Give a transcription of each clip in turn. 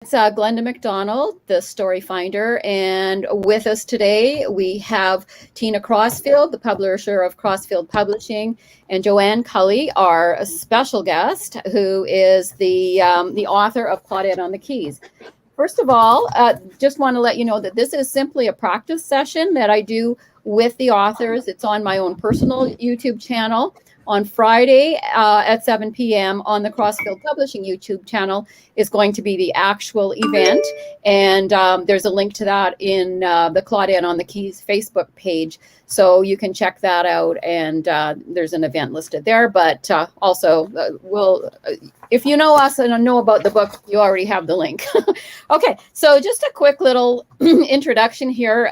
It's Glenda MacDonald, the Story Finder, and with us today we have Tina Crossfield, the publisher of Crossfield Publishing, and Joanne Culley, our special guest, who is the author of Claudette on the Keys. First of all, just want to let you know that this is simply a practice session that I do with the authors. It's on my own personal YouTube channel. On Friday at 7 p.m. on the Crossfield Publishing YouTube channel is going to be the actual event. And there's a link to that in the Claudette on the Keys Facebook page. So you can check that out. And there's an event listed there. But also, if you know us and know about the book, you already have the link. Okay, so just a quick little introduction here.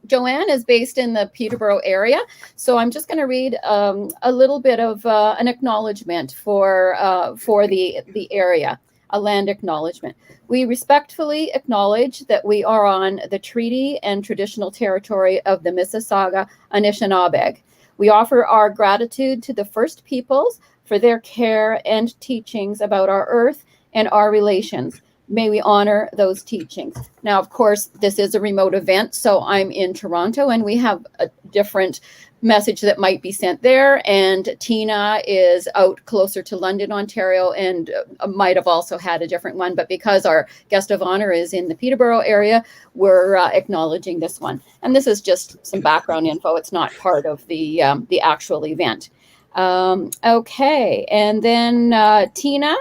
Joanne is based in the Peterborough area, so I'm just going to read a little bit of an acknowledgement for the area, a land acknowledgement. We respectfully acknowledge that we are on the treaty and traditional territory of the Mississauga Anishinaabe. We offer our gratitude to the First Peoples for their care and teachings about our earth and our relations. May we honor those teachings. Now, of course, this is a remote event, so I'm in Toronto, and we have a different message that might be sent there. And Tina is out closer to London, Ontario, and might have also had a different one. But because our guest of honor is in the Peterborough area, we're acknowledging this one. And this is just some background info. It's not part of the actual event. Okay, and then Tina,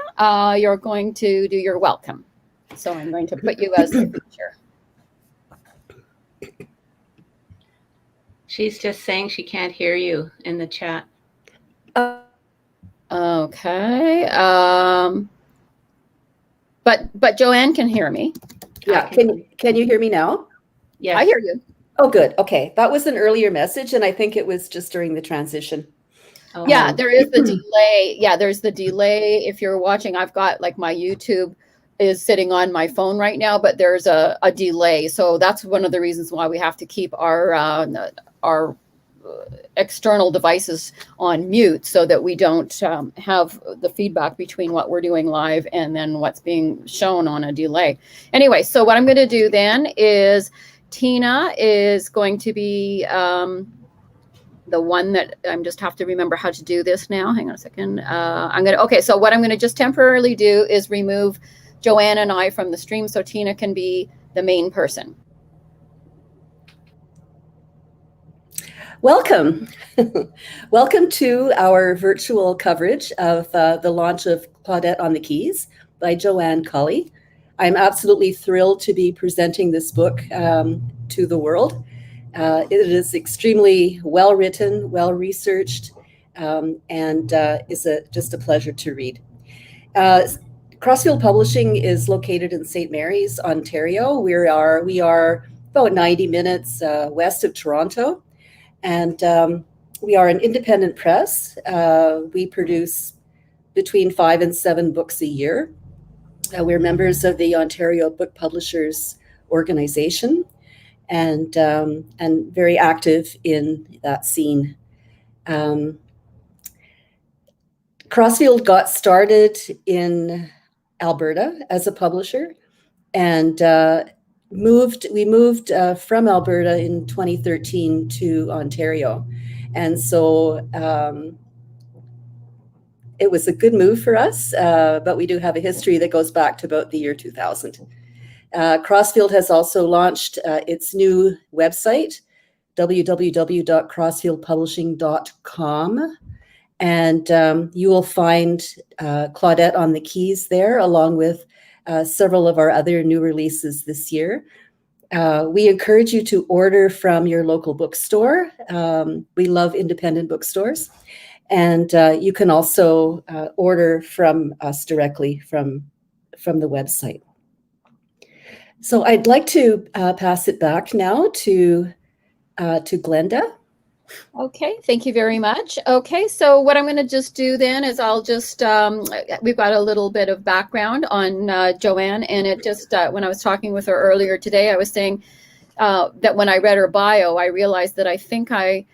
you're going to do your welcome. So I'm going to put you as the feature. She's just saying she can't hear you in the chat. Okay. But Joanne can hear me. Yeah. Can you hear me now? Yes. I hear you. Oh, good. Okay. That was an earlier message, and I think it was just during the transition. Oh. Yeah, there is the delay. Yeah, there's the delay. If you're watching, I've got like my YouTube is sitting on my phone right now, but there's a delay. So that's one of the reasons why we have to keep our external devices on mute so that we don't have the feedback between what we're doing live and then what's being shown on a delay. Anyway, so what I'm going to do then is Tina is going to be the one that I'm just have to remember how to do this now. Hang on a second. Okay, so what I'm going to just temporarily do is remove Joanne and I from the stream so Tina can be the main person. Welcome. Welcome to our virtual coverage of the launch of Claudette on the Keys by Joanne Culley. I'm absolutely thrilled to be presenting this book to the world. It is extremely well written, well researched, and is just a pleasure to read. Crossfield Publishing is located in St. Mary's, Ontario. We are about 90 minutes west of Toronto, and we are an independent press. We produce between 5 and 7 books a year. We're members of the Ontario Book Publishers Organization, and very active in that scene. Crossfield got started in Alberta as a publisher, and we moved from Alberta in 2013 to Ontario, and so it was a good move for us, but we do have a history that goes back to about the year 2000. Crossfield has also launched its new website, www.crossfieldpublishing.com, and you will find Claudette on the Keys there, along with several of our other new releases this year. We encourage you to order from your local bookstore. We love independent bookstores, and you can also order from us directly from the website. So I'd like to pass it back now to Glenda. Okay, thank you very much. Okay, so what I'm going to just do then is I'll just, we've got a little bit of background on Joanne, and it just, when I was talking with her earlier today, I was saying that when I read her bio, I realized that I think I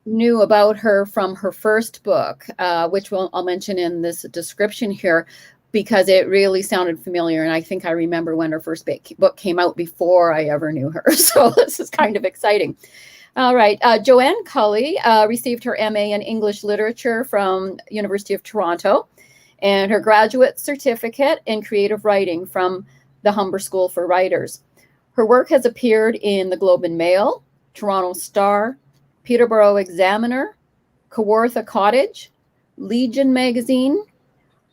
knew about her from her first book, which I'll mention in this description here. because it really sounded familiar. And I think I remember when her first book came out before I ever knew her. So this is kind of exciting. All right. Joanne Culley received her MA in English Literature from University of Toronto and her graduate certificate in creative writing from the Humber School for Writers. Her work has appeared in the Globe and Mail, Toronto Star, Peterborough Examiner, Kawartha Cottage, Legion Magazine,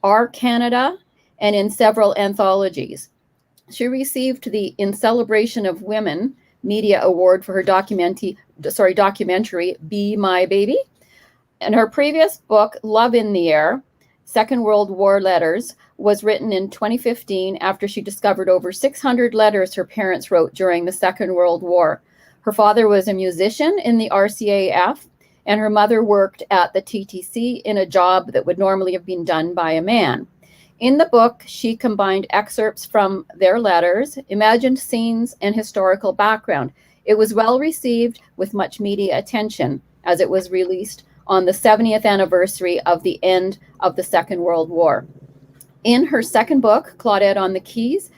Our Canada, and in several anthologies. She received the In Celebration of Women Media Award for her documentary, Be My Baby. And her previous book, Love in the Air, Second World War Letters, was written in 2015 after she discovered over 600 letters her parents wrote during the Second World War. Her father was a musician in the RCAF, and her mother worked at the TTC in a job that would normally have been done by a man. In the book, she combined excerpts from their letters, imagined scenes, and historical background. It was well received with much media attention as it was released on the 70th anniversary of the end of the Second World War. In her second book, Claudette on the Keys,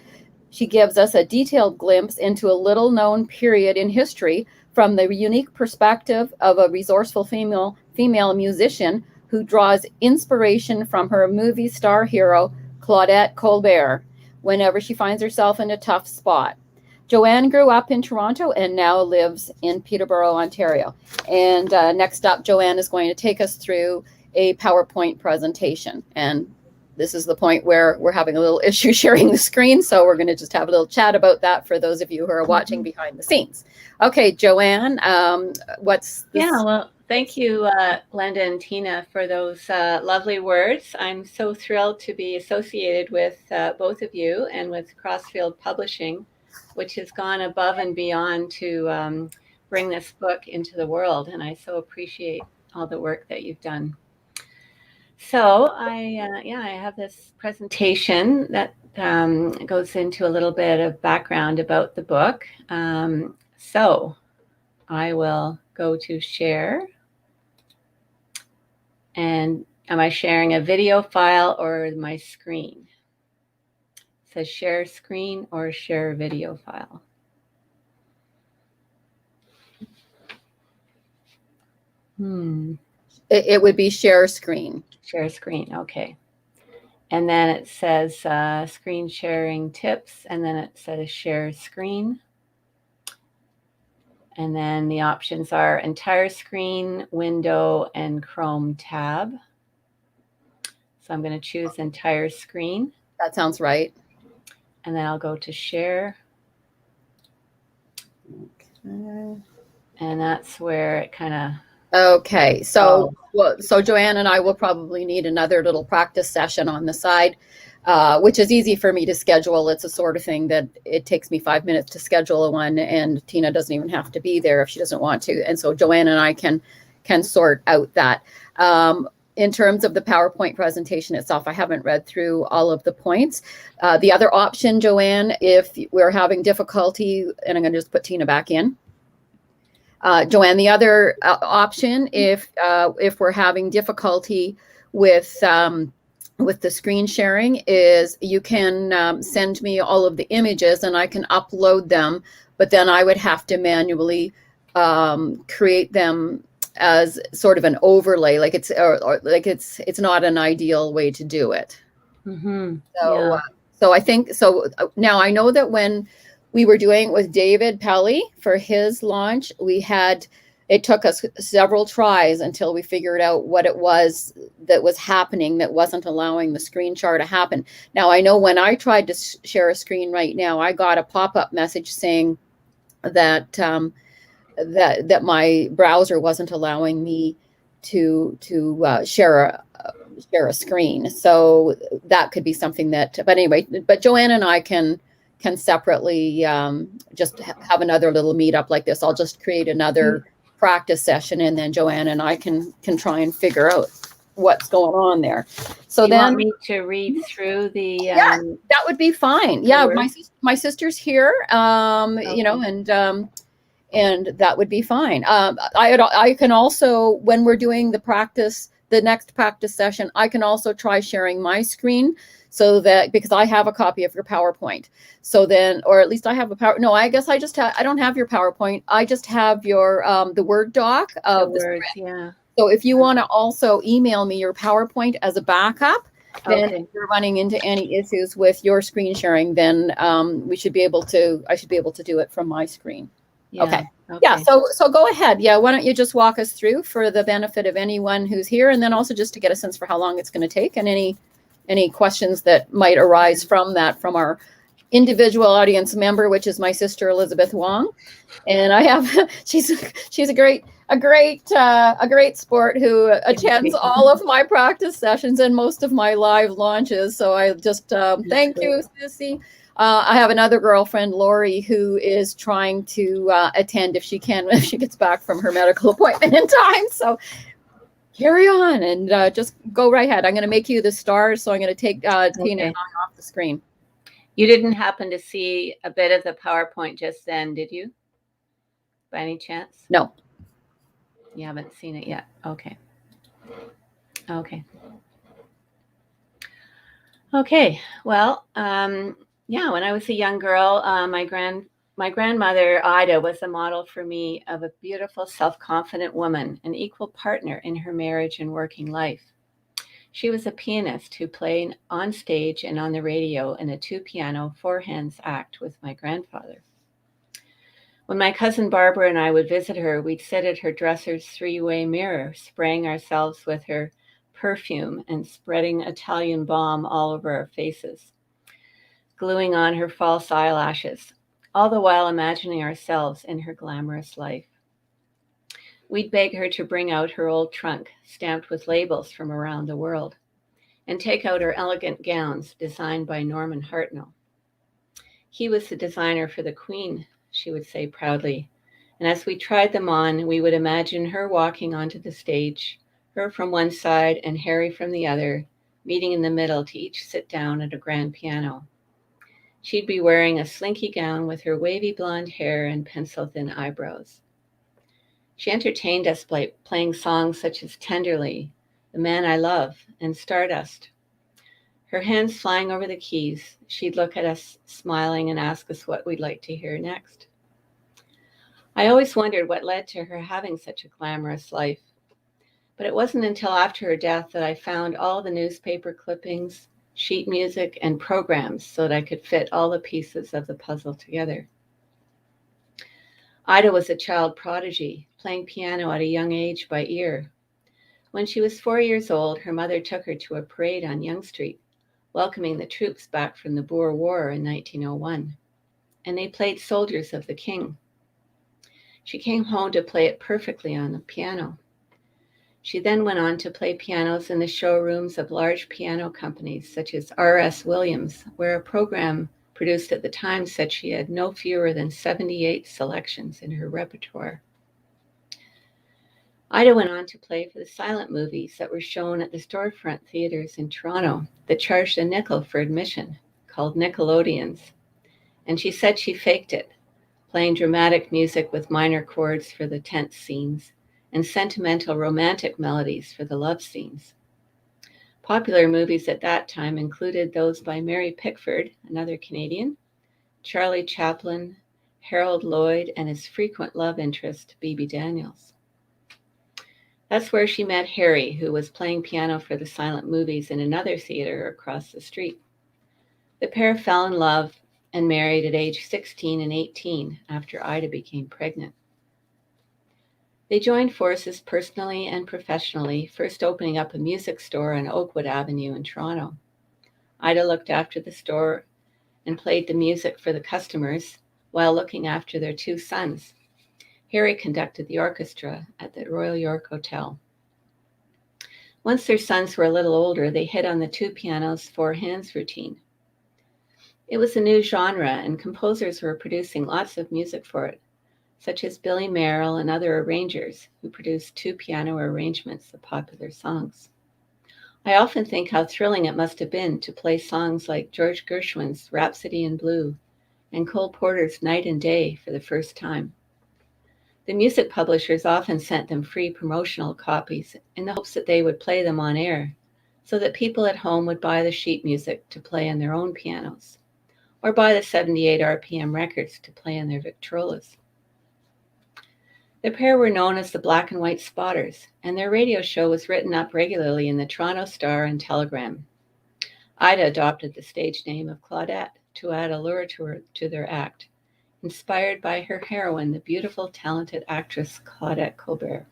she gives us a detailed glimpse into a little-known period in history from the unique perspective of a resourceful female musician who draws inspiration from her movie star hero, Claudette Colbert, whenever she finds herself in a tough spot. Joanne grew up in Toronto and now lives in Peterborough, Ontario. And next up, Joanne is going to take us through a PowerPoint presentation. And this is the point where we're having a little issue sharing the screen. So we're going to just have a little chat about that for those of you who are watching behind the scenes. Okay, Joanne, what's this? Yeah, well, thank you, Glenda and Tina, for those lovely words. I'm so thrilled to be associated with both of you and with Crossfield Publishing, which has gone above and beyond to bring this book into the world. And I so appreciate all the work that you've done. So I have this presentation that goes into a little bit of background about the book. So I will go to share. And am I sharing a video file or my screen? It says share screen or share video file. It would be share screen. Share screen, okay. And then it says screen sharing tips, and then it says share screen. And then the options are entire screen, window, and Chrome tab. So I'm going to choose entire screen. That sounds right. And then I'll go to share. Okay. And that's where it kind of... Okay, so Joanne and I will probably need another little practice session on the side, which is easy for me to schedule. It's a sort of thing that it takes me 5 minutes to schedule one, and Tina doesn't even have to be there if she doesn't want to. And so Joanne and I can sort out that. In terms of the PowerPoint presentation itself, I haven't read through all of the points. The other option, Joanne, if we're having difficulty, and I'm going to just put Tina back in. Joanne, the other option, if we're having difficulty with the screen sharing, is you can send me all of the images and I can upload them, but then I would have to manually create them as sort of an overlay, like it's not an ideal way to do it. Mm-hmm. So I think now I know that when we were doing it with David Pelly for his launch, it took us several tries until we figured out what it was that was happening that wasn't allowing the screen share to happen. Now, I know when I tried to share a screen right now, I got a pop-up message saying that that my browser wasn't allowing me to share a screen. So that could be something that, but anyway, but Joanne and I can separately just have another little meetup like this. I'll just create another practice session, and then Joanne and I can try and figure out what's going on there. So Do you then want me to read through the yeah, that would be fine. Yeah, words? my sister's here, Okay. you know, and that would be fine. I can also, when we're doing the practice the next practice session, I can also try sharing my screen, so that, because I have a copy of your PowerPoint. So then, or at least I have no, I guess I don't have your PowerPoint. I just have your, the Word doc of The words, yeah. So if you want to also email me your PowerPoint as a backup, then Okay. if you're running into any issues with your screen sharing, then I should be able to do it from my screen. Yeah. Okay. Yeah. So go ahead. Yeah. Why don't you just walk us through for the benefit of anyone who's here, and then also just to get a sense for how long it's going to take, and any questions that might arise from that, from our individual audience member, which is my sister Elizabeth Wong. And I have she's a great sport who attends all of my practice sessions and most of my live launches. So I just thank you, Sissy. I have another girlfriend, Lori, who is trying to attend if she gets back from her medical appointment in time. So carry on and just go right ahead. I'm going to make you the stars, so I'm going to take Tina and I off the screen. You didn't happen to see a bit of the PowerPoint just then, did you? By any chance? No. You haven't seen it yet. Okay. Okay. Okay. Well, yeah, when I was a young girl, my grandmother, Ida, was a model for me of a beautiful, self-confident woman, an equal partner in her marriage and working life. She was a pianist who played on stage and on the radio in a 2-piano, 4-hands act with my grandfather. When my cousin Barbara and I would visit her, we'd sit at her dresser's 3-way mirror, spraying ourselves with her perfume and spreading Italian balm all over our faces, gluing on her false eyelashes, all the while imagining ourselves in her glamorous life. We'd beg her to bring out her old trunk, stamped with labels from around the world, and take out her elegant gowns designed by Norman Hartnell. He was the designer for the Queen, she would say proudly, and as we tried them on, we would imagine her walking onto the stage, her from one side and Harry from the other, meeting in the middle to each sit down at a grand piano. She'd be wearing a slinky gown with her wavy blonde hair and pencil-thin eyebrows. She entertained us by playing songs such as Tenderly, The Man I Love, and Stardust. Her hands flying over the keys, she'd look at us smiling and ask us what we'd like to hear next. I always wondered what led to her having such a glamorous life, but it wasn't until after her death that I found all the newspaper clippings, sheet music, and programs so that I could fit all the pieces of the puzzle together. Ida was a child prodigy, playing piano at a young age by ear. When she was 4 years old, her mother took her to a parade on Yonge Street, welcoming the troops back from the Boer War in 1901, and they played Soldiers of the King. She came home to play it perfectly on the piano. She then went on to play pianos in the showrooms of large piano companies such as R.S. Williams, where a program produced at the time said she had no fewer than 78 selections in her repertoire. Ida went on to play for the silent movies that were shown at the storefront theaters in Toronto that charged a nickel for admission, called Nickelodeons. And she said she faked it, playing dramatic music with minor chords for the tense scenes and sentimental romantic melodies for the love scenes. Popular movies at that time included those by Mary Pickford, another Canadian, Charlie Chaplin, Harold Lloyd, and his frequent love interest, Bebe Daniels. That's where she met Harry, who was playing piano for the silent movies in another theater across the street. The pair fell in love and married at age 16 and 18 after Ida became pregnant. They joined forces personally and professionally, first opening up a music store on Oakwood Avenue in Toronto. Ida looked after the store and played the music for the customers while looking after their 2 sons. Harry conducted the orchestra at the Royal York Hotel. Once their sons were a little older, they hit on the 2 pianos, 4 hands routine. It was a new genre, and composers were producing lots of music for it, such as Billy Merrill and other arrangers who produced 2 piano arrangements of popular songs. I often think how thrilling it must have been to play songs like George Gershwin's Rhapsody in Blue and Cole Porter's Night and Day for the first time. The music publishers often sent them free promotional copies in the hopes that they would play them on air, so that people at home would buy the sheet music to play on their own pianos, or buy the 78 RPM records to play on their Victrolas. The pair were known as the Black and White Spotters, and their radio show was written up regularly in the Toronto Star and Telegram. Ida adopted the stage name of Claudette to add allure to their act, inspired by her heroine, the beautiful, talented actress Claudette Colbert.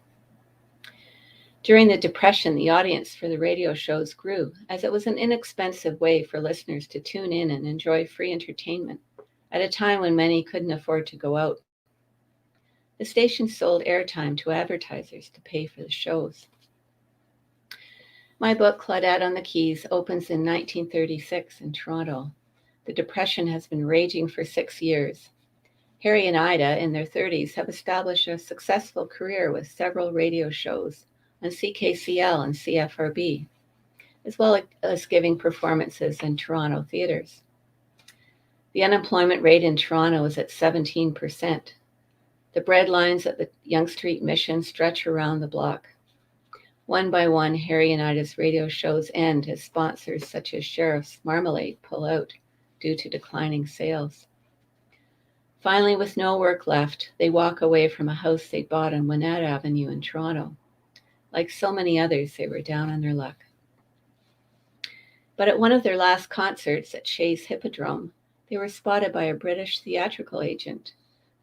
During the Depression, the audience for the radio shows grew, as it was an inexpensive way for listeners to tune in and enjoy free entertainment at a time when many couldn't afford to go out. The station sold airtime to advertisers to pay for the shows. My book, Claudette on the Keys, opens in 1936 in Toronto. The Depression has been raging for 6 years. Harry and Ida, in their 30s, have established a successful career with several radio shows on CKCL and CFRB, as well as giving performances in Toronto theaters. The unemployment rate in Toronto is at 17%. The bread lines at the Yonge Street Mission stretch around the block. One by one, Harry and Ida's radio shows end as sponsors such as Sheriff's Marmalade pull out due to declining sales. Finally, with no work left, they walk away from a house they bought on Winnett Avenue in Toronto. Like so many others, they were down on their luck. But at one of their last concerts at Shea's Hippodrome, they were spotted by a British theatrical agent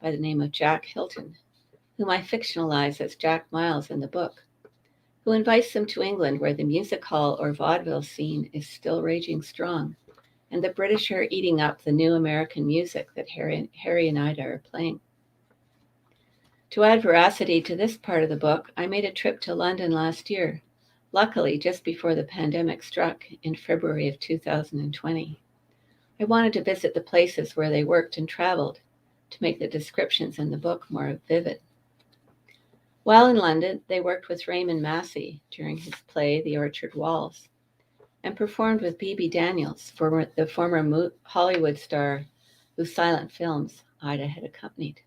by the name of Jack Hilton, whom I fictionalize as Jack Miles in the book, who invites them to England, where the music hall or vaudeville scene is still raging strong, and the British are eating up the new American music that Harry and Ida are playing. To add veracity to this part of the book, I made a trip to London last year, luckily just before the pandemic struck in February of 2020. I wanted to visit the places where they worked and traveled to make the descriptions in the book more vivid. While in London, they worked with Raymond Massey during his play The Orchard Walls, and performed with B.B. Daniels, the former Hollywood star whose silent films Ida had accompanied.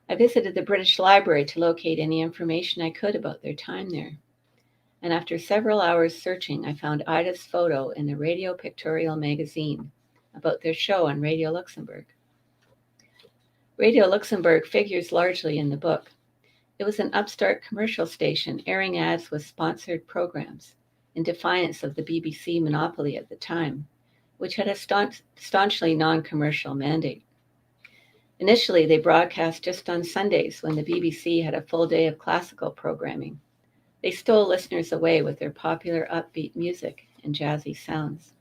I visited the British Library to locate any information I could about their time there, and after several hours searching, I found Ida's photo in the Radio Pictorial magazine about their show on Radio Luxembourg. Radio Luxembourg figures largely in the book. It was an upstart commercial station airing ads with sponsored programs in defiance of the BBC monopoly at the time, which had a staunchly non-commercial mandate. Initially, they broadcast just on Sundays when the BBC had a full day of classical programming. They stole listeners away with their popular upbeat music and jazzy sounds.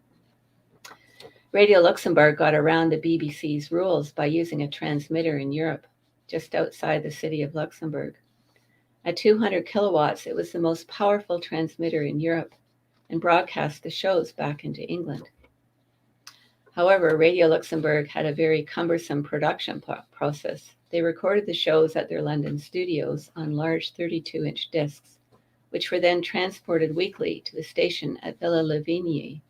Radio Luxembourg got around the BBC's rules by using a transmitter in Europe, just outside the city of Luxembourg. At 200 kilowatts, it was the most powerful transmitter in Europe and broadcast the shows back into England. However, Radio Luxembourg had a very cumbersome production process. They recorded the shows at their London studios on large 32-inch discs, which were then transported weekly to the station at Villa Lavigny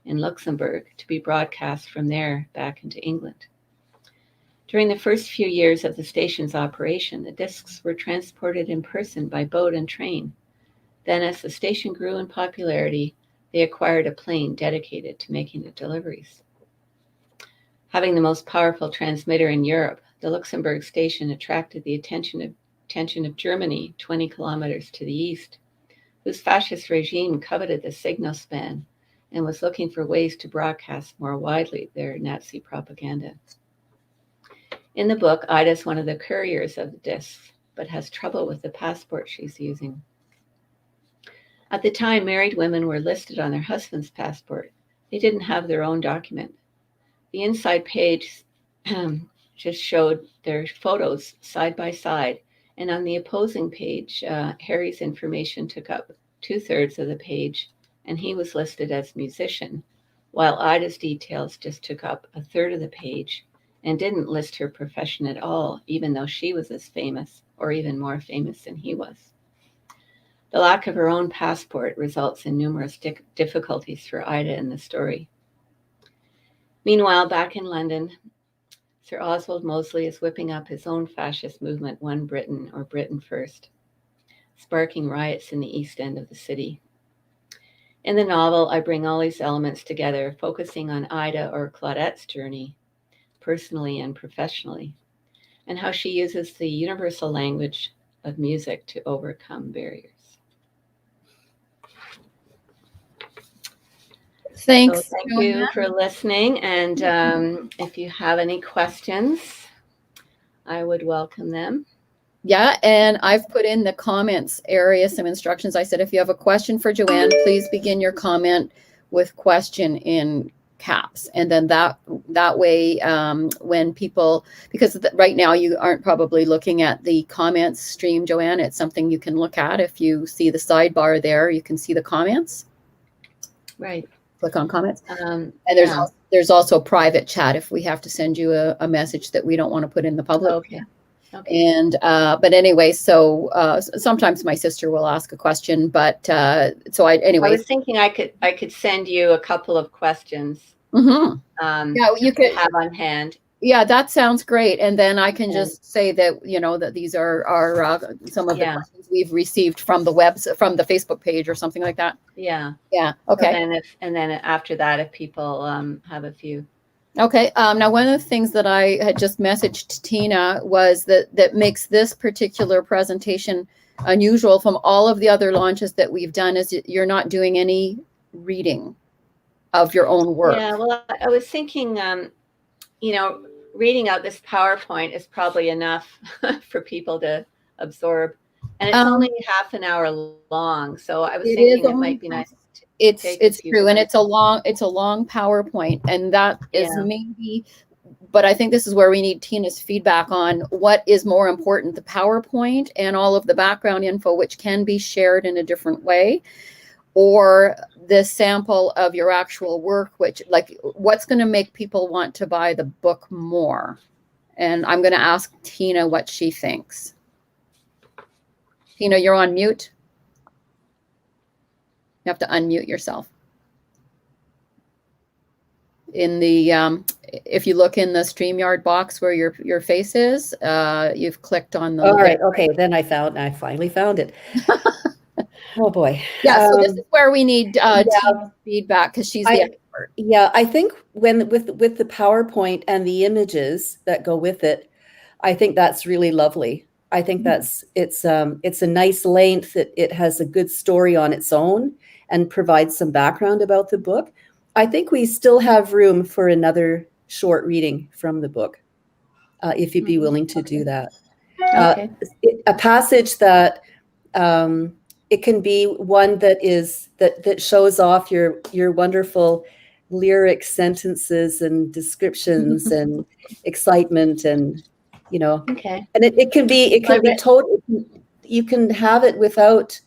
in Luxembourg to be broadcast from there back into England. During the first few years of the station's operation, the discs were transported in person by boat and train. Then, as the station grew in popularity, they acquired a plane dedicated to making the deliveries. Having the most powerful transmitter in Europe, the Luxembourg station attracted the attention of Germany, 20 kilometers to the east, whose fascist regime coveted the signal span and was looking for ways to broadcast more widely their Nazi propaganda. In the book, Ida is one of the couriers of the discs, but has trouble with the passport she's using. At the time, married women were listed on their husband's passport. They didn't have their own document. The inside page just showed their photos side by side, and on the opposing page, Harry's information took up 2/3 of the page, and he was listed as musician, while Ida's details just took up 1/3 of the page and didn't list her profession at all, even though she was as famous or even more famous than he was. The lack of her own passport results in numerous difficulties for Ida in the story. Meanwhile, back in London, Sir Oswald Mosley is whipping up his own fascist movement, One Britain, or Britain First, sparking riots in the east end of the city. In the novel, I bring all these elements together, focusing on Ida, or Claudette's journey, personally and professionally, and how she uses the universal language of music to overcome barriers. Thanks. So thank you for listening. And if you have any questions, I would welcome them. Yeah, and I've put in the comments area some instructions. I said, if you have a question for Joanne, please begin your comment with question in caps. And then that way, when people, because right now you aren't probably looking at the comments stream, Joanne, it's something you can look at. If you see the sidebar there, you can see the comments. Right. Click on comments. And there's also private chat if we have to send you a message that we don't want to put in the public. Okay. And but anyway, so sometimes my sister will ask a question, but I was thinking I could send you a couple of questions. Mm-hmm. Yeah, you could have on hand. Yeah, that sounds great. And then I can just say that, that these are some of the questions we've received from the from the Facebook page or something like that. Yeah. Yeah. Okay. So then after that, if people have a few. Okay. Now, one of the things that I had just messaged Tina was that makes this particular presentation unusual from all of the other launches that we've done is you're not doing any reading of your own work. Yeah. Well, I was thinking, reading out this PowerPoint is probably enough for people to absorb. And it's only half an hour long. So I was thinking it might be nice. It's true. And it's a long PowerPoint. And that is maybe, but I think this is where we need Tina's feedback on what is more important, the PowerPoint and all of the background info, which can be shared in a different way, or the sample of your actual work, which what's going to make people want to buy the book more. And I'm going to ask Tina what she thinks. Tina, you're on mute. You have to unmute yourself. In the, if you look in the StreamYard box where your face is, you've clicked on the. All right. Okay. Then I finally found it. Oh boy. Yeah. So this is where we need Tina's feedback because she's the expert. Yeah. I think with the PowerPoint and the images that go with it, I think that's really lovely. I think it's a nice length. It has a good story on its own and provides some background about the book. I think we still have room for another short reading from the book, if you'd be willing to do that. Okay. A passage that it can be one that shows off your wonderful lyric sentences and descriptions and excitement and Okay. And it can be total. You can have it without.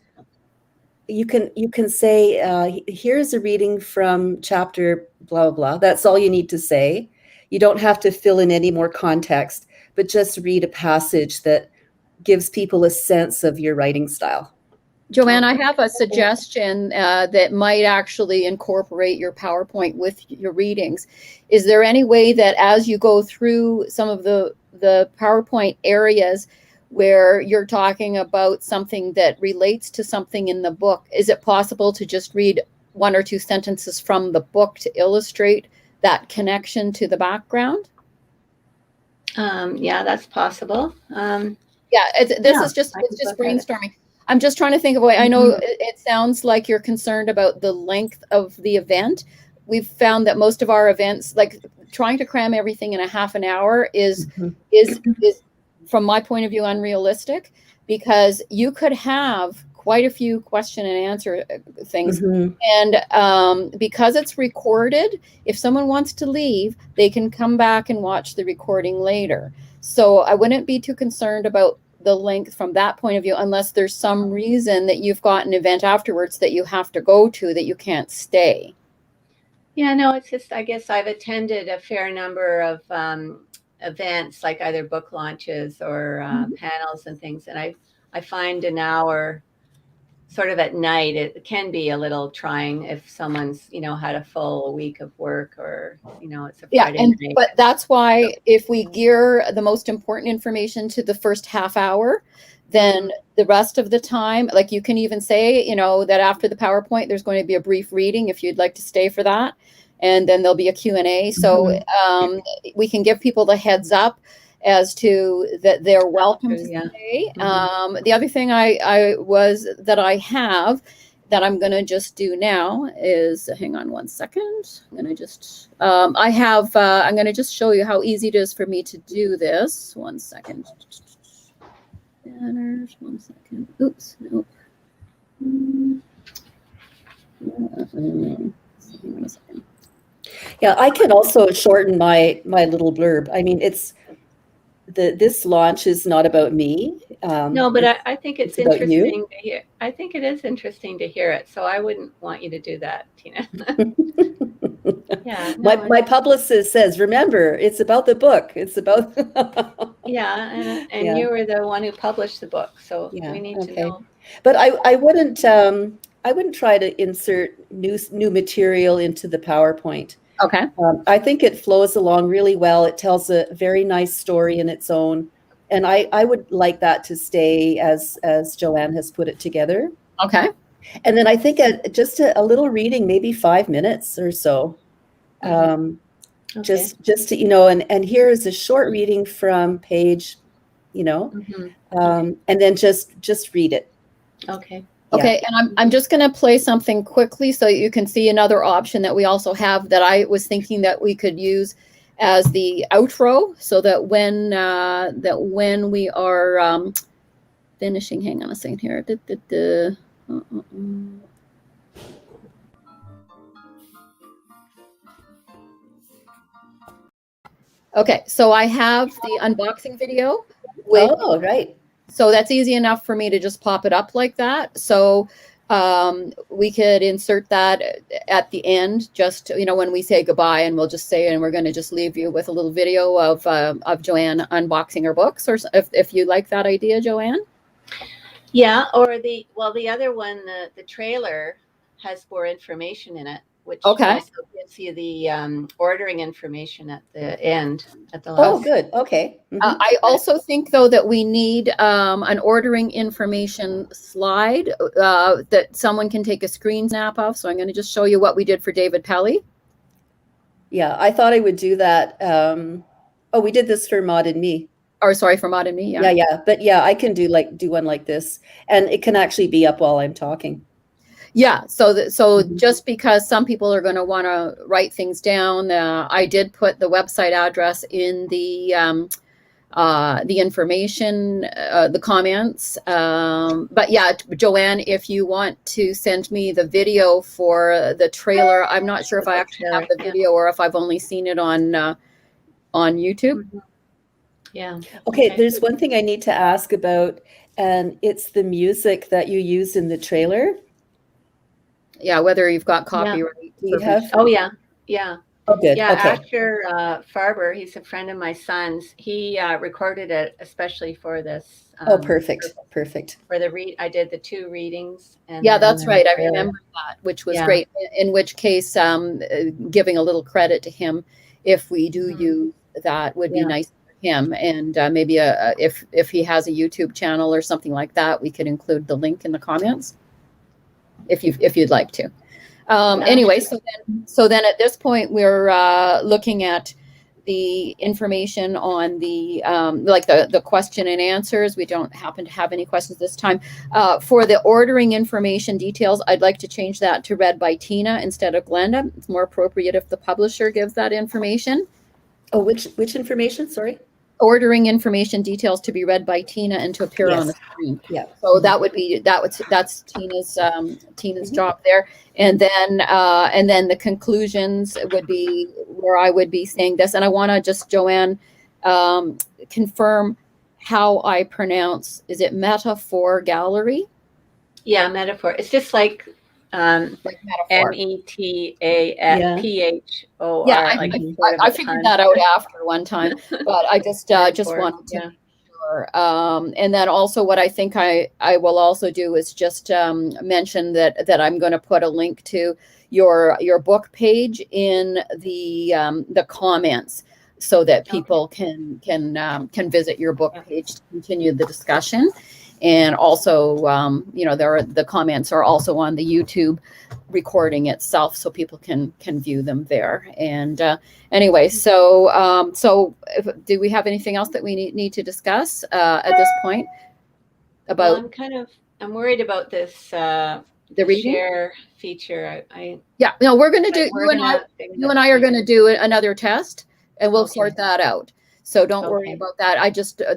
You can say, here's a reading from chapter blah, blah, blah. That's all you need to say. You don't have to fill in any more context, but just read a passage that gives people a sense of your writing style. Joanne, I have a suggestion that might actually incorporate your PowerPoint with your readings. Is there any way that as you go through some of the PowerPoint areas where you're talking about something that relates to something in the book, is it possible to just read one or two sentences from the book to illustrate that connection to the background? Yeah, that's possible. It's just brainstorming. I'm just trying to think of a way. I know it sounds like you're concerned about the length of the event. We've found that most of our events, like trying to cram everything in a half an hour is from my point of view, unrealistic, because you could have quite a few question and answer things. And because it's recorded, if someone wants to leave, they can come back and watch the recording later. So I wouldn't be too concerned about the length from that point of view, unless there's some reason that you've got an event afterwards that you have to go to that you can't stay. Yeah, no, it's just, I guess I've attended a fair number of events, like either book launches or panels and things. And I find an hour sort of at night, it can be a little trying if someone's, had a full week of work, or, it's a Friday night. But that's why if we gear the most important information to the first half hour, then the rest of the time, like you can even say, that after the PowerPoint, there's going to be a brief reading if you'd like to stay for that. And then there'll be a Q&A. So we can give people the heads up as to that they're welcome to stay. The other thing I have that I'm going to just do now is, hang on one second. I'm going to just, I'm going to just show you how easy it is for me to do this. 1 second. Banners, 1 second. Oops, nope. Hang on a second. Yeah, I can also shorten my little blurb. I mean, this launch is not about me. No, but I think it's about you. interesting to hear. I think it is interesting to hear it. So I wouldn't want you to do that, Tina. Yeah. No, My publicist says, remember, it's about the book. It's about. Yeah, and you were the one who published the book, so we need to know. But I wouldn't try to insert new material into the PowerPoint. Okay. I think it flows along really well. It tells a very nice story in its own. And I would like that to stay as Joanne has put it together. Okay. And then I think just a little reading, maybe 5 minutes or so. Just to, and here is a short reading from page, and then just read it. Okay. Okay, and I'm just going to play something quickly so you can see another option that we also have that I was thinking that we could use as the outro, so that when we are finishing, hang on a second here. Okay, so I have the unboxing video. Right. So that's easy enough for me to just pop it up like that. So we could insert that at the end, just, when we say goodbye, and we'll just say, and we're going to just leave you with a little video of Joanne unboxing her books, or if you like that idea, Joanne. Yeah, or the other one, the trailer has more information in it, which also gives you the ordering information at the end, at the last. Oh, good. Okay. I also think, though, that we need an ordering information slide that someone can take a screen snap of. So I'm going to just show you what we did for David Pelly. Yeah, I thought I would do that. We did this for Maud and me. Or sorry, for Maud and me. Yeah. Yeah. But I can do one like this, and it can actually be up while I'm talking. Yeah, so just because some people are going to want to write things down, I did put the website address in the information, the comments. But yeah, Joanne, if you want to send me the video for the trailer, I'm not sure if I actually have the video or if I've only seen it on YouTube. Yeah. Okay, there's one thing I need to ask about, and it's the music that you use in the trailer. Yeah, whether you've got copyright. Do you have? Oh, yeah. Oh, good. Yeah, Okay. Asher Farber, he's a friend of my son's. He recorded it especially for this. Perfect. For the I did the 2 readings. And that's right. I remember that, which was great. In which case, giving a little credit to him, if we do use that, would be nice for him. And maybe if he has a YouTube channel or something like that, we could include the link in the comments. If you'd like to. Anyway, so then at this point we're looking at the information on the the question and answers. We don't happen to have any questions this time. For the ordering information details, I'd like to change that to read by Tina instead of Glenda. It's more appropriate if the publisher gives that information. Oh, which information? Sorry. Ordering information details to be read by Tina and to appear on the screen. Yeah. So that's Tina's job there. And then the conclusions would be where I would be saying this. And I want to just, Joanne, confirm how I pronounce. Is it Metaphor Gallery? Yeah, Metaphor. It's just like Metaphor. METAPHOR. Yeah, I figured that out after one time, but I just wanted to make Sure. And then also what I think I will also do is just mention that I'm going to put a link to your book page in the comments so that people can visit your book page to continue the discussion. And also, the comments are also on the YouTube recording itself, so people can view them there. And anyway, so do we have anything else that we need to discuss at this point about? Well, I'm worried about this the reading share feature. We're going to do. You and I are going to do another test, and we'll sort that out. So don't worry about that.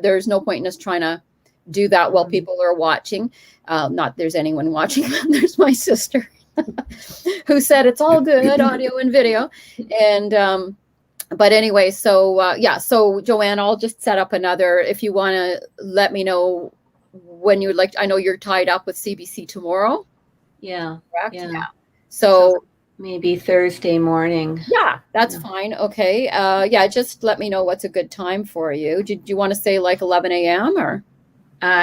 There's no point in us trying to do that while people are watching. Not there's anyone watching. There's my sister who said it's all good, audio and video. And but anyway, so Joanne, I'll just set up another. If you want to let me know when you'd like. I know you're tied up with CBC tomorrow. Yeah. Correct? Yeah. So maybe Thursday morning. Yeah, that's fine. Okay. Just let me know what's a good time for you. Do you want to say like 11 a.m. or?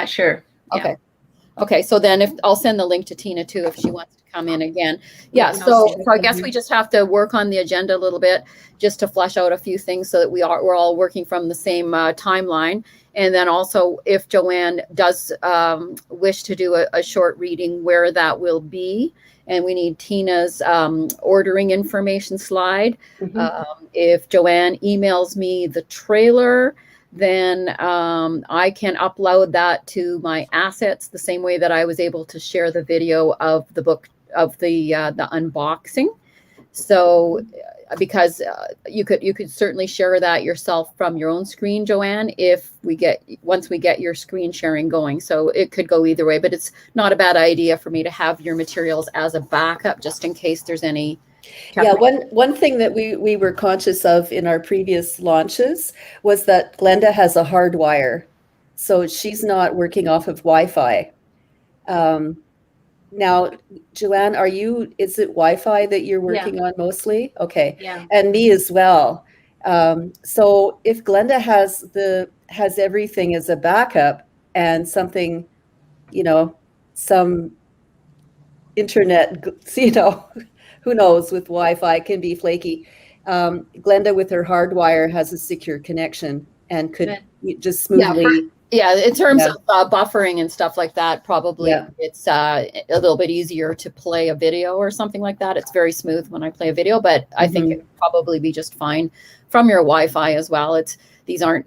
Sure. Okay. Yeah. Okay. So then I'll send the link to Tina too, if she wants to come in again. Yeah. So I guess we just have to work on the agenda a little bit just to flesh out a few things so that we're all working from the same timeline. And then also if Joanne does wish to do a short reading, where that will be. And we need Tina's ordering information slide. If Joanne emails me the trailer, then I can upload that to my assets the same way that I was able to share the video of the book of the unboxing. So because you could certainly share that yourself from your own screen, Joanne, once we get your screen sharing going. So it could go either way, but it's not a bad idea for me to have your materials as a backup just in case there's any. Yeah, one thing that we were conscious of in our previous launches was that Glenda has a hard wire, so she's not working off of Wi-Fi. Now, Joanne, is it Wi-Fi that you're working on mostly? Okay. Yeah. And me as well. So if Glenda has everything as a backup and something, some internet, who knows, with Wi-Fi can be flaky. Glenda with her hardwire has a secure connection and could just smoothly. Yeah, in terms of buffering and stuff like that, probably it's a little bit easier to play a video or something like that. It's very smooth when I play a video, but I think it would probably be just fine from your Wi-Fi as well. These aren't,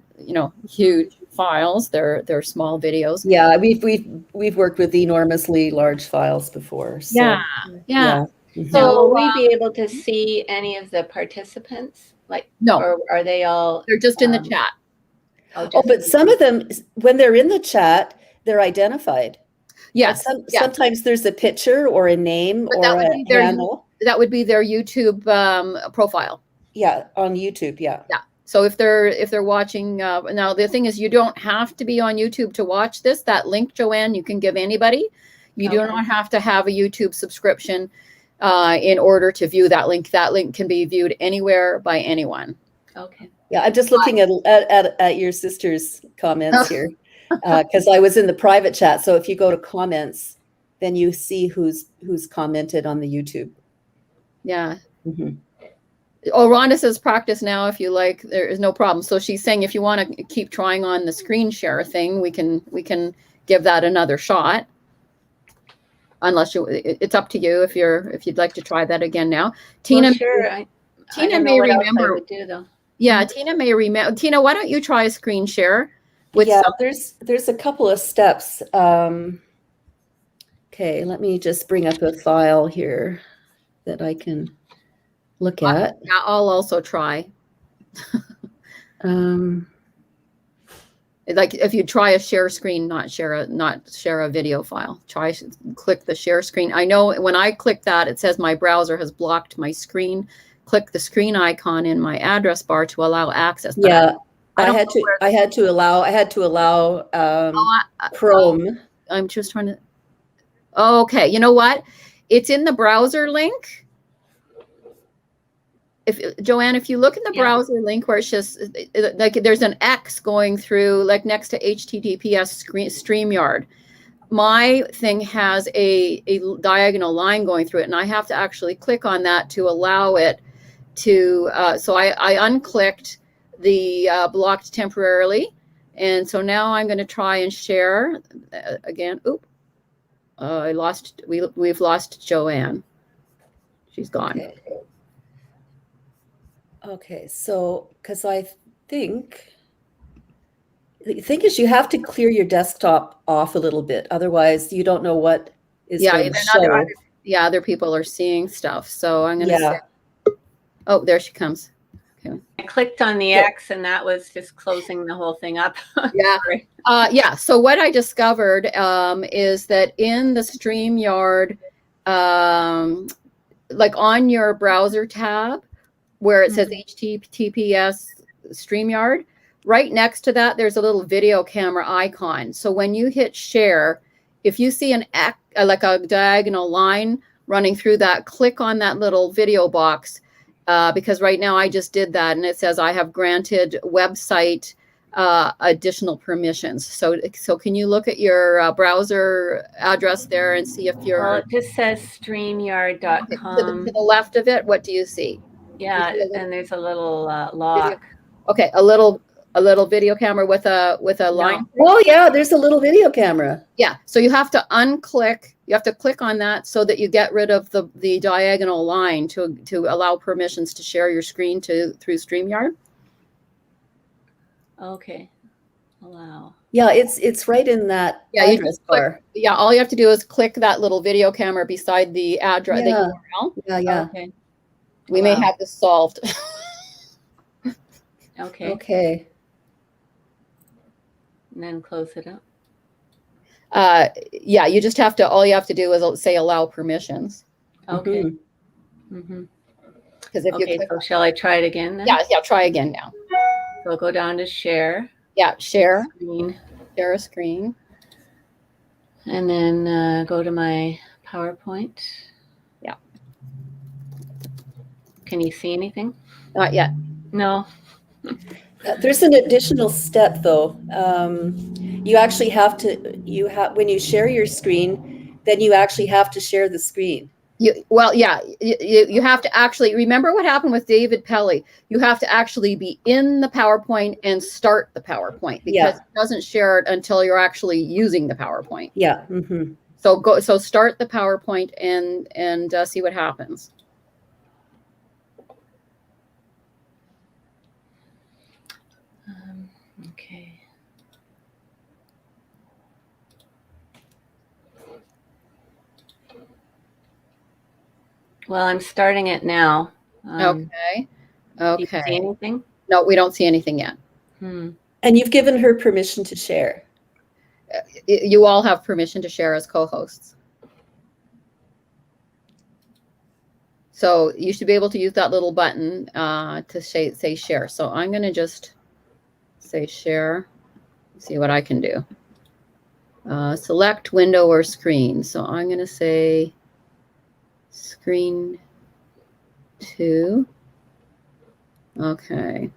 huge files. They're small videos. Yeah, we've worked with enormously large files before. So, yeah. So will we be able to see any of the participants? No. Or are they all? They're just in the chat. But some of them, when they're in the chat, they're identified. Yes. Sometimes there's a picture or a name or a handle. That would be their YouTube profile. Yeah, on YouTube. Yeah. Yeah. So if they're watching now, the thing is, you don't have to be on YouTube to watch this. That link, Joanne, you can give anybody. You do not have to have a YouTube subscription in order to view that link. That link can be viewed anywhere by anyone. Okay. Yeah, I'm just looking at your sister's comments here because I was in the private chat. So if you go to comments, then you see who's commented on the YouTube. Yeah. Oh, Rhonda says practice now if you like. There is no problem. So she's saying if you want to keep trying on the screen share thing, we can give that another shot. Unless it's up to you if you'd like to try that again now. Tina, sure. Tina may remember. Tina may remember. Tina, why don't you try a screen share? There's a couple of steps. Okay, let me just bring up a file here that I can look at. Yeah, I'll also try. Like if you try a share screen, not share a video file. Click the share screen. I know when I click that, it says my browser has blocked my screen. Click the screen icon in my address bar to allow access. But I had to allow Chrome. I'm just trying to. Okay, you know what? It's in the browser link. if Joanne, if you look in the browser link where it's just like there's an X going through, like next to HTTPS StreamYard. My thing has a diagonal line going through it, and I have to actually click on that to allow it to. So I unclicked the blocked temporarily, and so now I'm going to try and share again. Oop, we've lost Joanne. She's gone. Okay, so because I think the thing is you have to clear your desktop off a little bit, otherwise you don't know what is going to show. Other people are seeing stuff. So I'm going to say, oh, there she comes. Okay. I clicked on the X, and that was just closing the whole thing up. Yeah. So what I discovered is that in the StreamYard, like on your browser tab, where it says HTTPS StreamYard, right next to that, there's a little video camera icon. So when you hit share, if you see an like a diagonal line running through that, click on that little video box, because right now I just did that, and it says I have granted website additional permissions. So can you look at your browser address there and see if you're... Well, it just says StreamYard.com. To the left of it, what do you see? Yeah, and there's a little lock. Okay, a little video camera with a line. Oh yeah, there's a little video camera. Yeah, so you have to unclick. You have to click on that so that you get rid of the diagonal line to allow permissions to share your screen through StreamYard. Okay, allow. Yeah, it's right in that address bar. Yeah, all you have to do is click that little video camera beside the address, the URL. Yeah. Okay. We may have this solved. Okay. And then close it up. Yeah, you just have to. All you have to do is say allow permissions. Okay. Because if you click, so shall I try it again then? Yeah. Try again now. So I'll go down to share. Yeah, share Screen. Share a screen. And then go to my PowerPoint. Yeah. Can you see anything? Not yet. No. There's an additional step though. You actually have to. When you share your screen, then you actually have to share the screen. You have to actually remember what happened with David Pelly. You have to actually be in the PowerPoint and start the PowerPoint, because it doesn't share it until you're actually using the PowerPoint. Yeah. So start the PowerPoint and see what happens. Okay. Well, I'm starting it now. Okay. Do you see anything? No, we don't see anything yet. And you've given her permission to share. You all have permission to share as co-hosts. So you should be able to use that little button to say share. So I'm going to just say share, see what I can do. Select window or screen. So I'm going to say screen 2. Okay.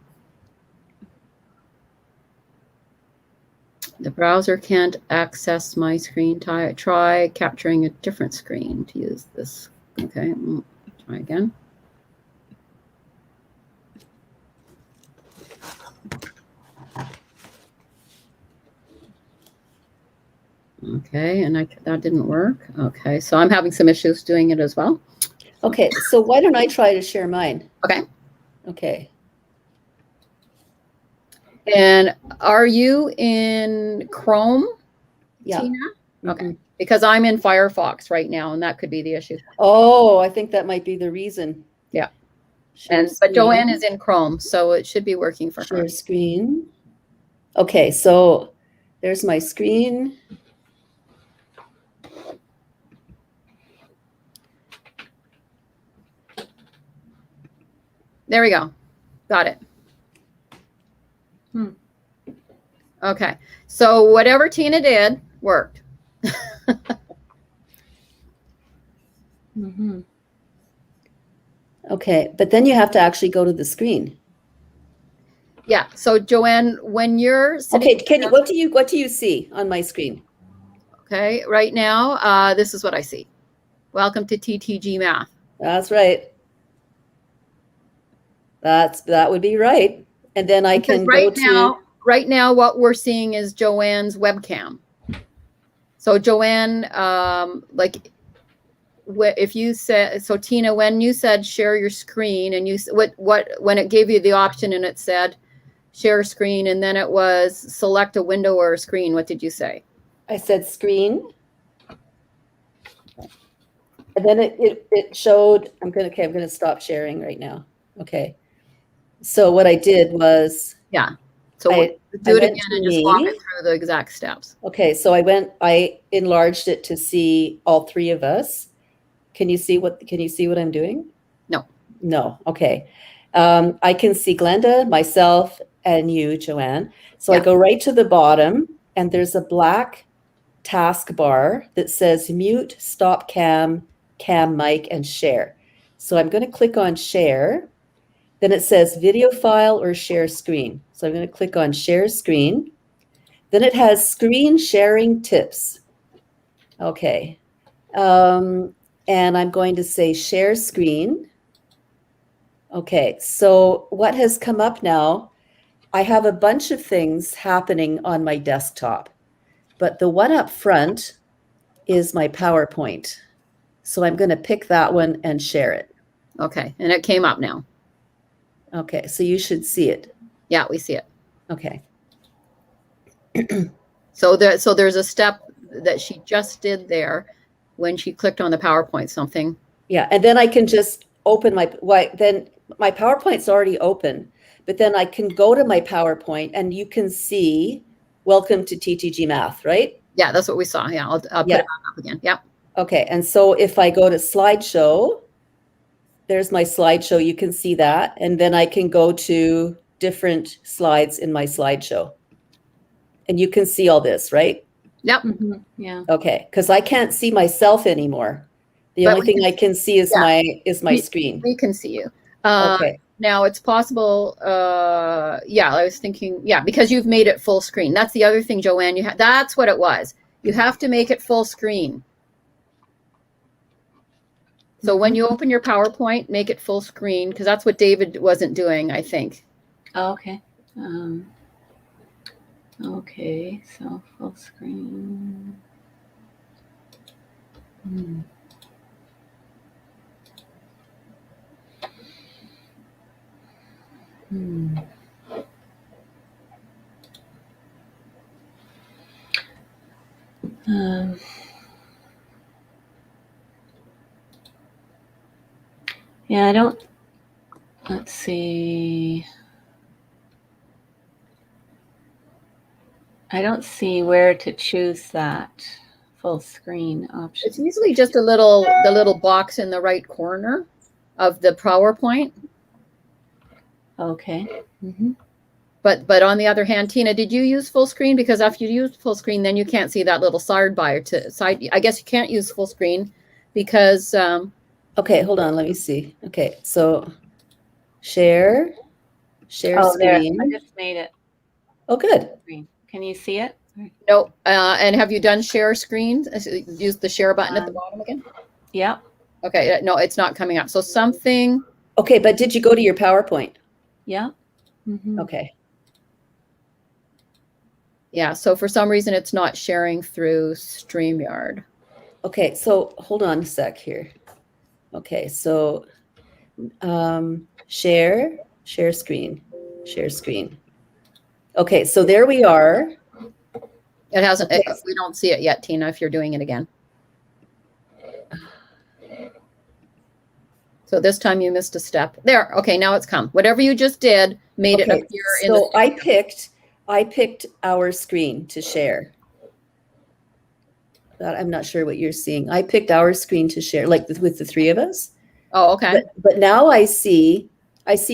The browser can't access my screen. Try capturing a different screen to use this. Okay, try again. Okay, and that didn't work. Okay, so I'm having some issues doing it as well. Okay, so why don't I try to share mine? Okay. Okay. And are you in Chrome, Yeah. Tina? Okay, because I'm in Firefox right now, and that could be the issue. Oh, I think that might be the reason. Yeah. Share But Joanne is in Chrome, so it should be working for her. Share screen. Okay, so there's my screen. There we go. Got it. Okay. So whatever Tina did worked. Okay, but then you have to actually go to the screen. Yeah. So Joanne, when you're sitting, Okay, what do you see on my screen? okay, right now, this is what I see. Welcome to TTG Math. That's right. That would be right. And then I Because can go to right now, what we're seeing is Joanne's webcam. So Joanne, if you said, so Tina, when you said share your screen, and you when it gave you the option and it said share screen, and then it was select a window or a screen, what did you say? I said screen. And then it showed, I'm gonna stop sharing right now. Okay. So what I did was, Yeah. So do it again and just walk it through the exact steps. Okay, so I enlarged it to see all three of us. Can you see what I'm doing? No. No. Okay. I can see Glenda, myself, and you, Joanne. So I go right to the bottom, and there's a black taskbar that says mute, stop cam, cam mic, and share. So I'm going to click on share. Then it says video file or share screen. So I'm going to click on share screen. Then it has screen sharing tips. Okay. And I'm going to say share screen. Okay, so what has come up now, I have a bunch of things happening on my desktop, but the one up front is my PowerPoint. So I'm going to pick that one and share it. Okay, and it came up now. Okay, so you should see it. Yeah, we see it. Okay. So there's a step that she just did there when she clicked on the PowerPoint something. Yeah, and then I can just open then my PowerPoint's already open, but then I can go to my PowerPoint and you can see welcome to TTG Math, right? Yeah, that's what we saw. Yeah, I'll put it back up again. Yeah. Okay, and so if I go to slideshow, there's my slideshow, you can see that. And then I can go to different slides in my slideshow. And you can see all this, right? Yep. Mm-hmm. Yeah. Okay, because I can't see myself anymore. The only thing I can see is my screen. We can see you. Okay. Now it's possible. I was thinking, because you've made it full screen. That's the other thing, Joanne. That's what it was. You have to make it full screen. So when you open your PowerPoint, make it full screen, because that's what David wasn't doing, I think. Oh, okay. Okay, so full screen. Hmm. Yeah, let's see. I don't see where to choose that full screen option. It's usually just the little box in the right corner of the PowerPoint. Okay. Mm-hmm. But on the other hand, Tina, did you use full screen? Because if you use full screen, then you can't see that little sidebar to side. I guess you can't use full screen because. Okay, hold on. Let me see. Okay, so share screen. There, I just made it. Oh, good. Can you see it? No. And have you done share screen? Use the share button at the bottom again? Yeah. Okay. No, it's not coming up. So something. Okay, but did you go to your PowerPoint? Yeah. Mm-hmm. Okay. Yeah. So for some reason, it's not sharing through StreamYard. Okay. So hold on a sec here. Okay. So share screen. Okay. So there we are. It hasn't. We don't see it yet, Tina, if you're doing it again. So this time you missed a step. There. Okay, now it's come. Whatever you just did made it appear in the. So I picked our screen to share. I'm not sure what you're seeing. I picked our screen to share, like with the three of us. Oh, okay. But now I see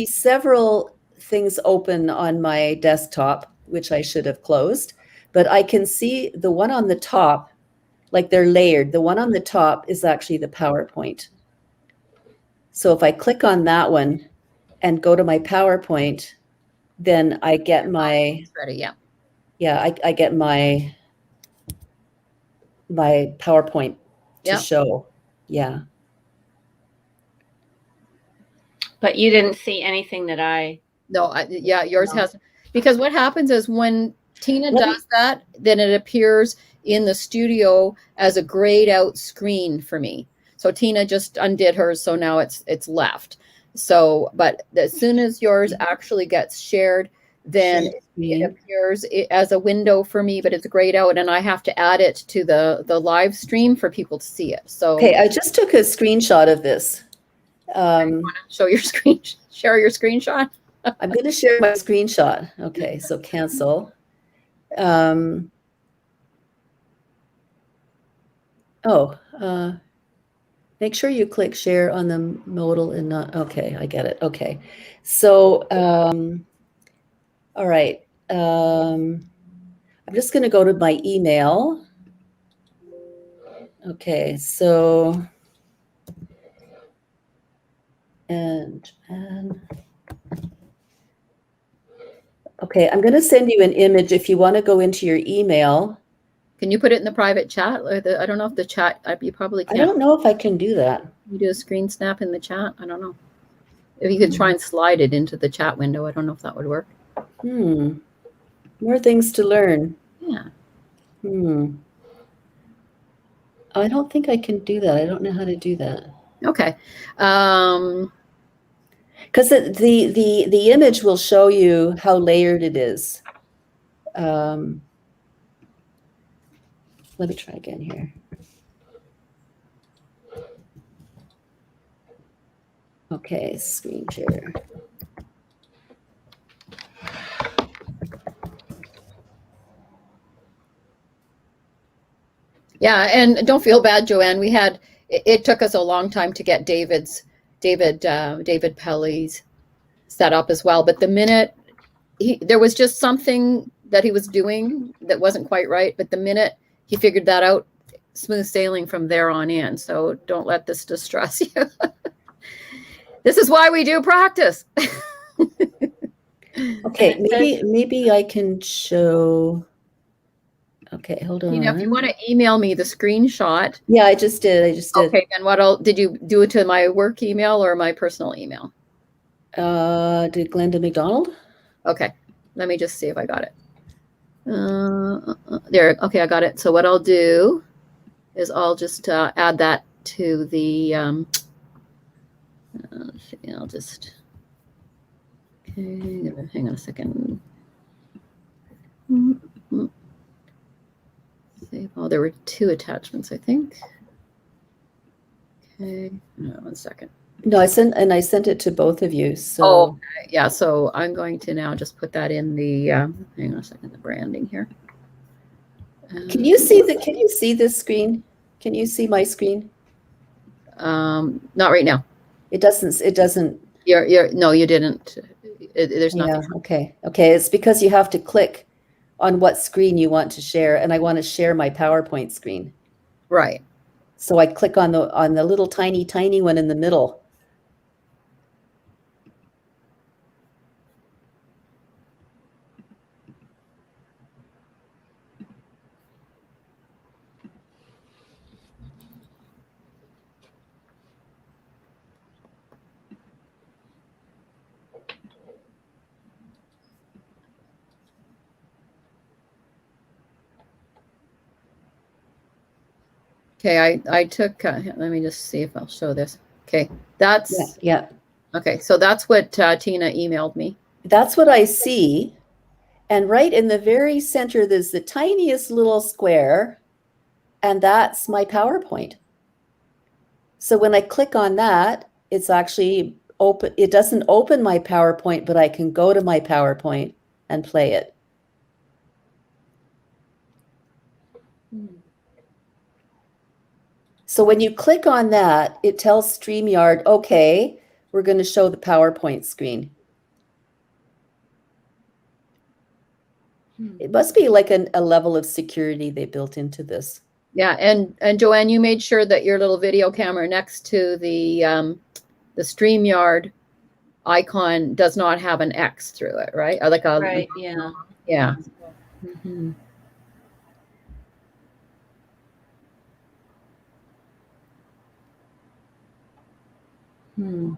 several things open on my desktop, which I should have closed. But I can see the one on the top, like they're layered. The one on the top is actually the PowerPoint. So if I click on that one and go to my PowerPoint, then I get my, It's ready. Yeah. yeah, I get my PowerPoint to Yep. show. Yeah. But you didn't see anything that I. No, yeah, yours No. has, because what happens is when Tina Let does that, then it appears in the studio as a grayed out screen for me. So Tina just undid hers, so now it's left. So, but as soon as yours actually gets shared, then it appears as a window for me, but it's grayed out, and I have to add it to the live stream for people to see it. So, Okay, I just took a screenshot of this. show your screen, share your screenshot. I'm going to share my screenshot. Okay, so cancel. Make sure you click share on the modal and not, okay, I get it. Okay, so, all right. I'm just going to go to my email. Okay, so, and okay, I'm going to send you an image if you want to go into your email. Can you put it in the private chat? Or I don't know if the chat, you probably can't. I don't know if I can do that. You do a screen snap in the chat? I don't know. If you could try and slide it into the chat window, I don't know if that would work. More things to learn. Yeah. I don't think I can do that. I don't know how to do that. Okay. Because the image will show you how layered it is. Let me try again here. Okay, screen share. Yeah, and don't feel bad, Joanne. We had it took us a long time to get David Pelly's set up as well. But the minute there was just something that he was doing that wasn't quite right. But the minute he figured that out, smooth sailing from there on in. So don't let this distress you. This is why we do practice. Okay, maybe I can show. Okay, hold on. You know, if you want to email me the screenshot. Yeah, I just did. Okay, and did you do it to my work email or my personal email? Did Glenda MacDonald? Okay, let me just see if I got it. There, okay, I got it. So what I'll do is I'll just add that to the, I'll just, okay, hang on a second. Oh, there were 2 attachments, I think. Okay, one second. No, I sent it to both of you. So okay. Yeah, so I'm going to now just put that in the hang on a second, the branding here. Can you see this screen? Can you see my screen? Not right now. It doesn't. No, you didn't. There's nothing. Yeah, okay. It's because you have to click on what screen you want to share, and I want to share my PowerPoint screen. Right. So I click on the little tiny one in the middle. Okay, I took, let me just see if I'll show this. Okay, that's, yeah. Okay, so that's what Tina emailed me. That's what I see. And right in the very center, there's the tiniest little square, and that's my PowerPoint. So when I click on that, it's actually open. It doesn't open my PowerPoint, but I can go to my PowerPoint and play it. So when you click on that, it tells StreamYard, okay, we're going to show the PowerPoint screen. It must be like a level of security they built into this. Yeah, and Joanne, you made sure that your little video camera next to the the StreamYard icon does not have an X through it, right? Or like a Right. Yeah. yeah. Mm-hmm. Hmm.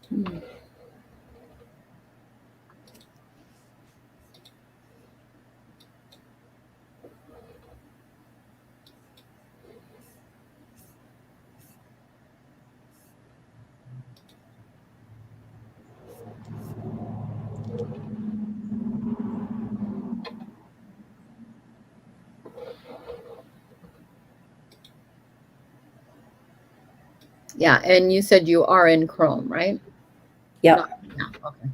Hmm. Yeah, and you said you are in Chrome, right? Yeah. Yeah, okay.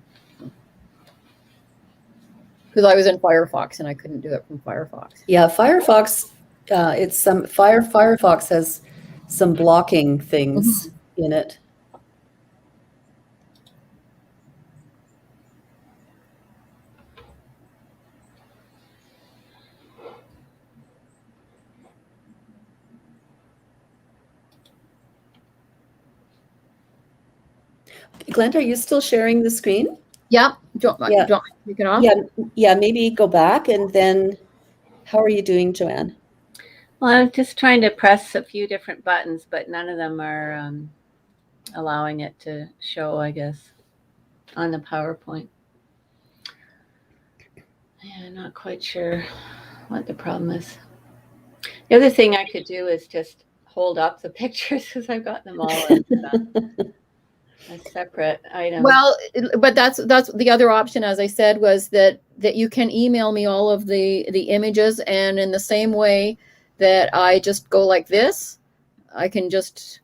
Because I was in Firefox and I couldn't do it from Firefox. Yeah, Firefox, Firefox has some blocking things in it. Glenda, are you still sharing the screen? Yeah. Do you want Yeah. me to take it off? Yeah, maybe go back, and then how are you doing, Joanne? Well, I'm just trying to press a few different buttons, but none of them are allowing it to show, I guess, on the PowerPoint. Yeah, I'm not quite sure what the problem is. The other thing I could do is just hold up the pictures because I've got them all as separate items. Well, but that's the other option, as I said, was that you can email me all of the images, and in the same way that I just go like this, I can just.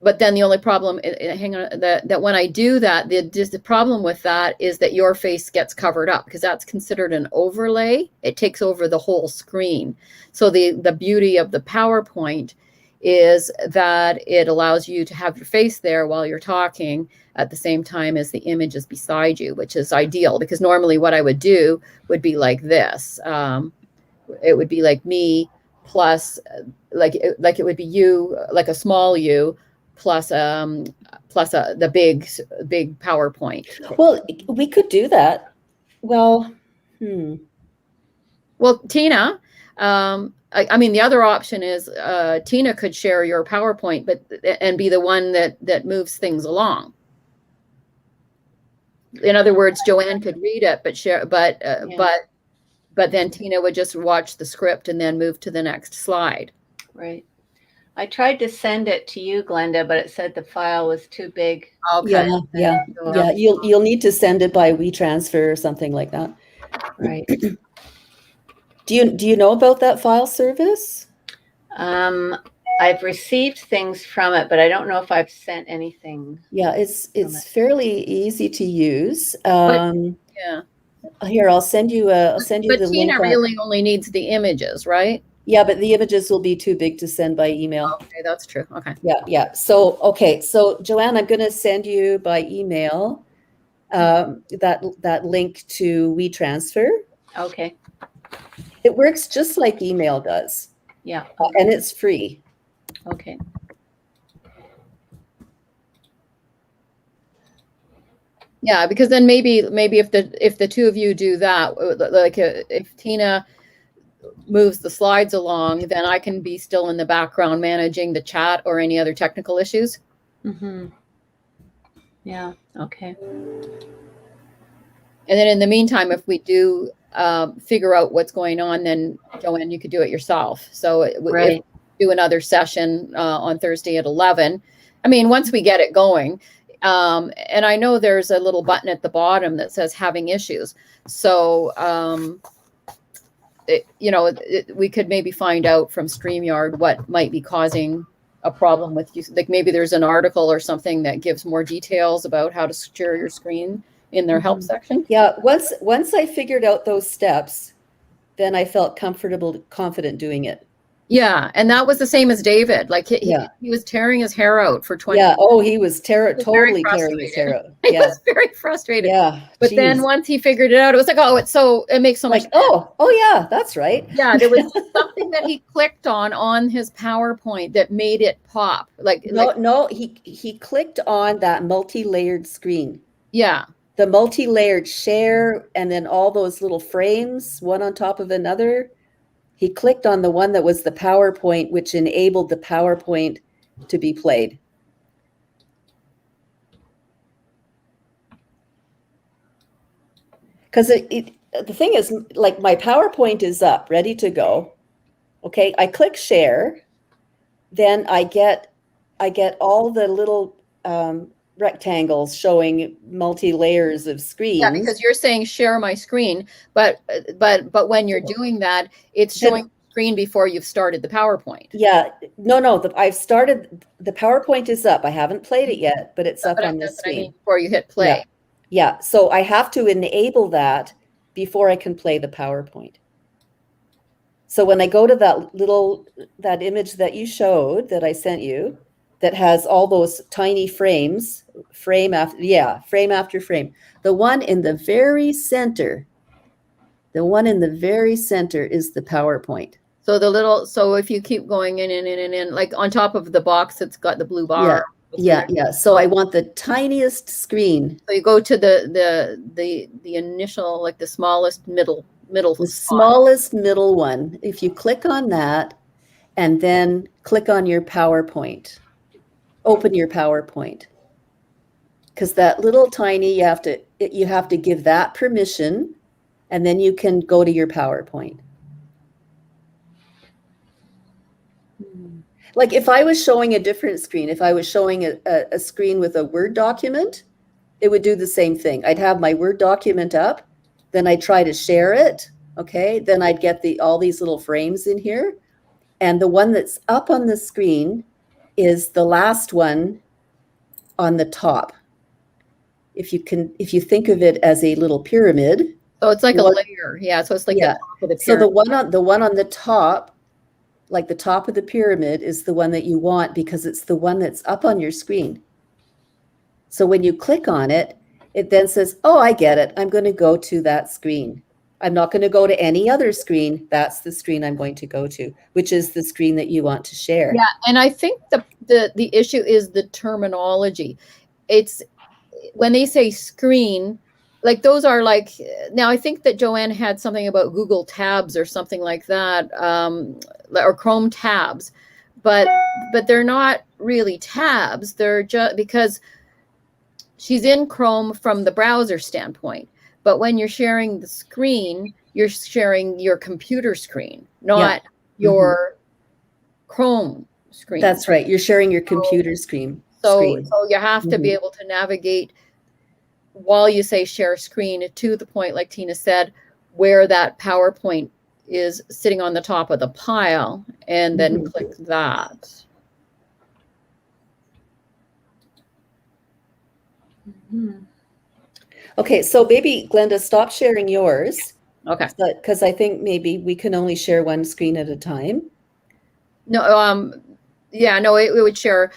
But then the only problem, hang on, that when I do that, the problem with that is that your face gets covered up because that's considered an overlay. It takes over the whole screen. So the beauty of the PowerPoint is that it allows you to have your face there while you're talking at the same time as the image is beside you, which is ideal because normally what I would do would be like this. It would be like me plus like it would be you, like a small you, plus the big PowerPoint. Well, we could do that. Well, Well, Tina, I mean, the other option is Tina could share your PowerPoint, and be the one that moves things along. In other words, Joanne could read it, but then Tina would just watch the script and then move to the next slide. Right. I tried to send it to you, Glenda, but it said the file was too big. Okay. Yeah. You'll need to send it by WeTransfer or something like that. Right. Do you know about that file service? I've received things from it, but I don't know if I've sent anything. Yeah, it's fairly easy to use. Yeah. Here, I'll send you the link. But Tina really only needs the images, right? Yeah, but the images will be too big to send by email. Okay, that's true. Okay. Yeah. So Joanne, I'm going to send you by email that link to WeTransfer. Okay. It works just like email does. Yeah. And it's free. Okay. Yeah, because then maybe if the two of you do that, like if Tina moves the slides along, then I can be still in the background managing the chat or any other technical issues. Mm-hmm. Yeah. Okay. And then in the meantime, if we do figure out what's going on, then Joanne, you could do it yourself. So Right. do another session on Thursday at 11. I mean, once we get it going. And I know there's a little button at the bottom that says having issues. So, we could maybe find out from StreamYard what might be causing a problem with you. Like maybe there's an article or something that gives more details about how to share your screen in their help section. Yeah, once I figured out those steps, then I felt confident doing it. Yeah, and that was the same as David. Like Yeah. he was tearing his hair out for 20 Yeah. years. Oh, he was Very totally tearing his frustrated. hair out. He Yeah. was very frustrated. Yeah. But then Geez. once he figured it out, it was like, oh, it makes so much Like, sense. oh yeah, that's right. Yeah, there was something that he clicked on his PowerPoint that made it pop. No, he clicked on that multi-layered screen. Yeah. The multi-layered share, and then all those little frames, one on top of another. He clicked on the one that was the PowerPoint, which enabled the PowerPoint to be played. Because the thing is, like, my PowerPoint is up, ready to go. Okay, I click share, then I get all the little rectangles showing multi-layers of screens. Yeah, because you're saying share my screen, but when you're doing that, it's showing the screen before you've started the PowerPoint. Yeah, no, I've started, the PowerPoint is up. I haven't played it yet, but it's up on the That's what I screen. mean, before you hit play. Yeah, so I have to enable that before I can play the PowerPoint. So when I go to that image that you showed, that I sent you, that has all those tiny frames, frame after frame. The one in the very center is the PowerPoint. So if you keep going in, like on top of the box, it's got the blue bar. Yeah. So I want the tiniest screen. So you go to the initial, like the smallest middle. The smallest middle one. If you click on that and then click on your PowerPoint, open your PowerPoint. Because that little tiny, you have to give that permission, and then you can go to your PowerPoint. Like if I was showing a different screen, if I was showing a screen with a Word document, it would do the same thing. I'd have my Word document up, then I'd try to share it, okay? Then I'd get all these little frames in here. And the one that's up on the screen is the last one on the top. If you think of it as a little pyramid. So it's like a layer. Yeah, so it's like the top of the pyramid. So the one on the top, like the top of the pyramid, is the one that you want because it's the one that's up on your screen. So when you click on it, it then says, oh, I get it. I'm going to go to that screen. I'm not going to go to any other screen. That's the screen I'm going to go to, which is the screen that you want to share. Yeah, and I think the issue is the terminology. It's when they say screen, like those are like, now I think that Joanne had something about Google tabs or something like that, or Chrome tabs, but they're not really tabs. They're just because she's in Chrome from the browser standpoint. But when you're sharing the screen, you're sharing your computer screen, not your Chrome screen. That's right. You're sharing your computer screen. So you have to be able to navigate while you say share screen to the point, like Tina said, where that PowerPoint is sitting on the top of the pile, and then click that. Okay, so maybe Glenda, stop sharing yours. Okay. Because I think maybe we can only share one screen at a time. No, yeah, no, it would share.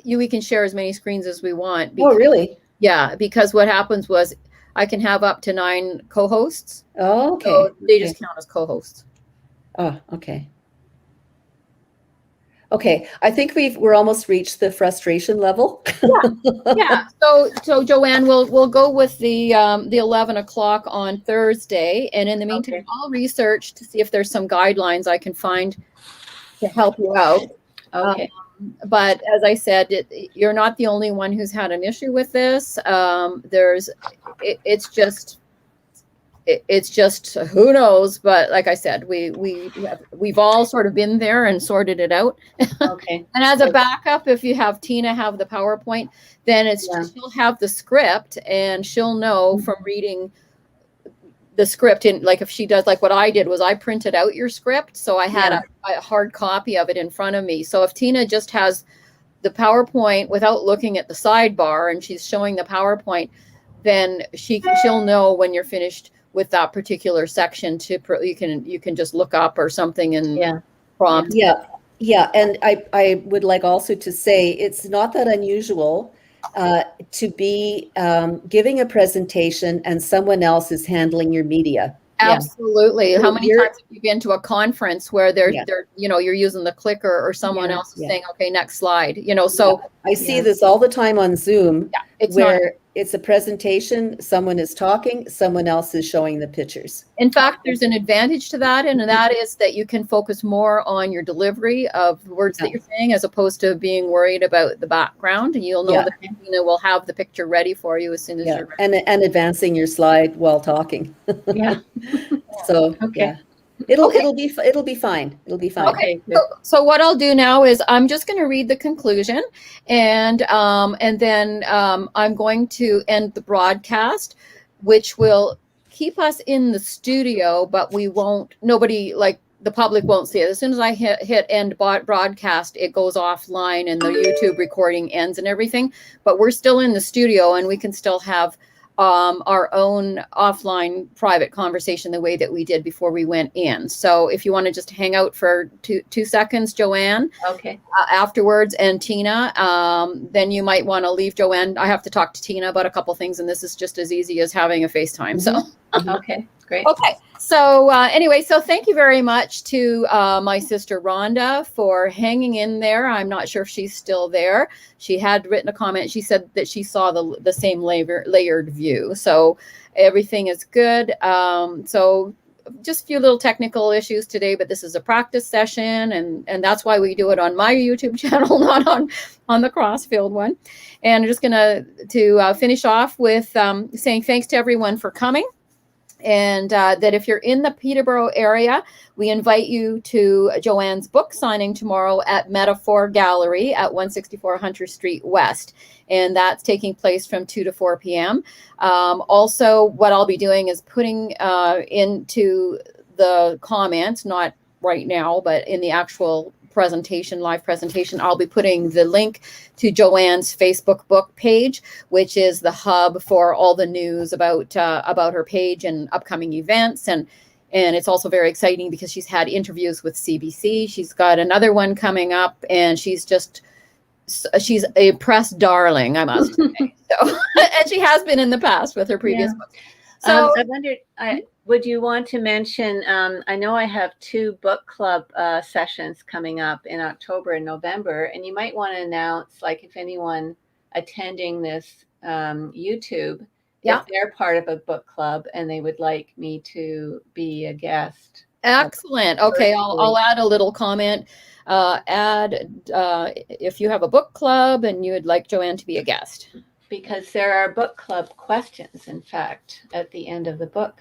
We can share as many screens as we want. Oh, really? Yeah, because what happens was I can have up to 9 co-hosts. Oh, okay. So they just count as co-hosts. Oh, okay. Okay, I think we're almost reached the frustration level. Yeah. So Joanne, we'll go with the 11 o'clock on Thursday, and in the meantime, I'll research to see if there's some guidelines I can find to help you out. Okay. But as I said, you're not the only one who's had an issue with this. It's just who knows. But like I said, we've all sort of been there and sorted it out. Okay. And as a backup, if you have Tina have the PowerPoint, then she'll have the script, and she'll know from reading the script. And like if she does, like what I did was I printed out your script, so I had a hard copy of it in front of me. So if Tina just has the PowerPoint without looking at the sidebar, and she's showing the PowerPoint, then she'll know when you're finished with that particular section. You can just look up or something, and prompt. Yeah, and I would like also to say it's not that unusual to be giving a presentation and someone else is handling your media. Absolutely. So how many times have you been to a conference where they're you're using the clicker or someone else is saying, okay, next slide, so I see this all the time on Zoom it's where it's a presentation, someone is talking, someone else is showing the pictures. In fact, there's an advantage to that, and that is that you can focus more on your delivery of words that you're saying as opposed to being worried about the background. You'll know that Tina will have the picture ready for you as soon as you're ready. And advancing your slide while talking. So it'll be fine. It'll be fine. Okay. So what I'll do now is I'm just going to read the conclusion, and then I'm going to end the broadcast, which will keep us in the studio, but nobody, like the public, won't see it. As soon as I hit end broadcast, it goes offline and the YouTube recording ends and everything. But we're still in the studio, and we can still have our own offline private conversation the way that we did before we went in. So if you want to just hang out for two seconds, Joanne, afterwards, and Tina, then you might want to leave Joanne. I have to talk to Tina about a couple things, and this is just as easy as having a FaceTime. So okay, great. Okay. So anyway, so thank you very much to my sister Rhonda for hanging in there. I'm not sure if she's still there. She had written a comment. She said that she saw the same layered view. So everything is good. So just a few little technical issues today, but this is a practice session, and that's why we do it on my YouTube channel, not on the Crossfield one. And I'm just going to finish off with saying thanks to everyone for coming. And that if you're in the Peterborough area, we invite you to Joanne's book signing tomorrow at Metaphor Gallery at 164 Hunter Street West. And that's taking place from 2 to 4 p.m. Also, what I'll be doing is putting into the comments, not right now, but in the actual live presentation, I'll be putting the link to Joanne's Facebook book page, which is the hub for all the news about her page and upcoming events. And it's also very exciting because she's had interviews with CBC. She's got another one coming up, and she's a press darling, I must say. So, and she has been in the past with her previous books. So I wondered, would you want to mention, I know I have 2 book club sessions coming up in October and November, and you might want to announce, like, if anyone attending this YouTube, if they're part of a book club and they would like me to be a guest. Excellent. Okay, I'll add a little comment. If you have a book club and you would like Joanne to be a guest. Because there are book club questions, in fact, at the end of the book.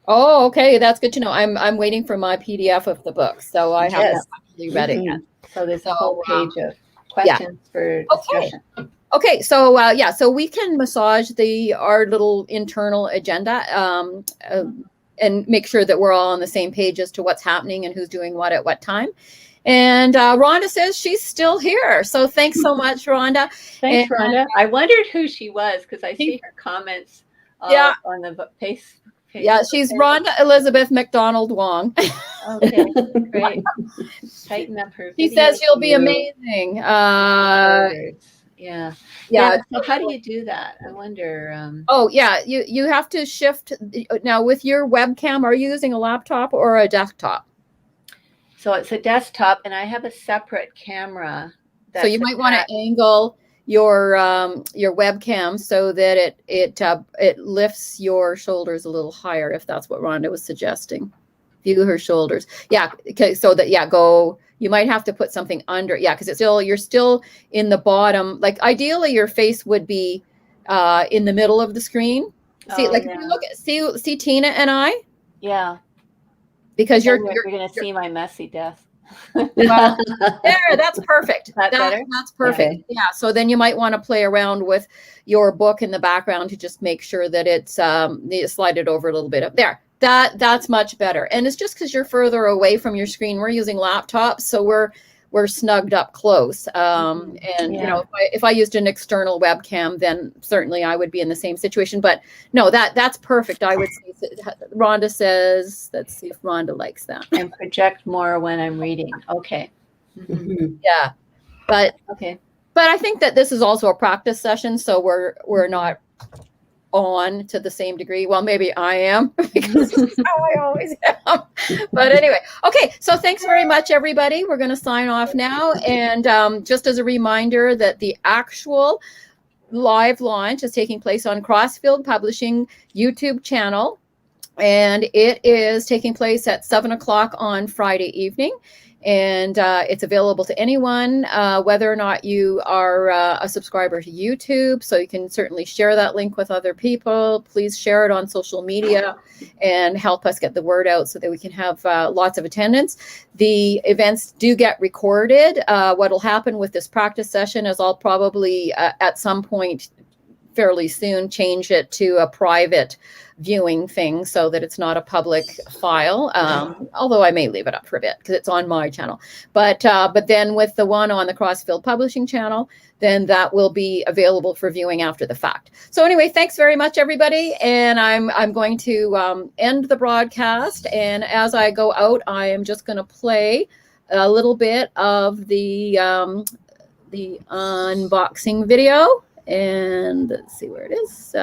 Oh, okay. That's good to know. I'm waiting for my PDF of the book, so I haven't actually read it yet. So there's a whole page of questions for discussion. Okay. So so we can massage our little internal agenda and make sure that we're all on the same page as to what's happening and who's doing what at what time. And Rhonda says she's still here. So thanks so much, Rhonda. Thanks, Rhonda. I wondered who she was because I see her comments on the face. Yeah, she's Rhonda Elizabeth MacDonald Wong. Okay, great. Tighten up her video. She says you'll be amazing. Yeah. So how do you do that? I wonder. You have to shift. Now, with your webcam, are you using a laptop or a desktop? So it's a desktop, and I have a separate camera. So you might want to angle your webcam so that it lifts your shoulders a little higher, if that's what Rhonda was suggesting. View her shoulders. Yeah. Okay. So that you might have to put something under. Yeah, because you're still in the bottom. Like ideally, your face would be in the middle of the screen. See, if you look at see Tina and I. Yeah. Because you're going to see my messy desk. Well, that's perfect. That's perfect. Okay. Yeah. So then you might want to play around with your book in the background to just make sure that it's you slide it over a little bit up there. That's much better. And it's just because you're further away from your screen. We're using laptops, so we're snugged up close. And you know, if I used an external webcam, then certainly I would be in the same situation. But no, that's perfect. I would say. Rhonda says, let's see if Rhonda likes that. And project more when I'm reading. Okay. Yeah, but okay. But I think that this is also a practice session, so we're not on to the same degree. Well, maybe I am, because this is how I always am. But anyway, okay, so thanks very much, everybody. We're going to sign off now. And just as a reminder that the actual live launch is taking place on Crossfield Publishing YouTube channel. And it is taking place at 7 o'clock on Friday evening. And it's available to anyone, whether or not you are a subscriber to YouTube. So you can certainly share that link with other people. Please share it on social media and help us get the word out so that we can have lots of attendance. The events do get recorded. What will happen with this practice session is I'll probably at some point fairly soon change it to a private viewing thing so that it's not a public file, although I may leave it up for a bit because it's on my channel. But then with the one on the Crossfield Publishing channel, then that will be available for viewing after the fact. So anyway, thanks very much, everybody. And I'm going to end the broadcast. And as I go out, I am just going to play a little bit of the unboxing video. And let's see where it is.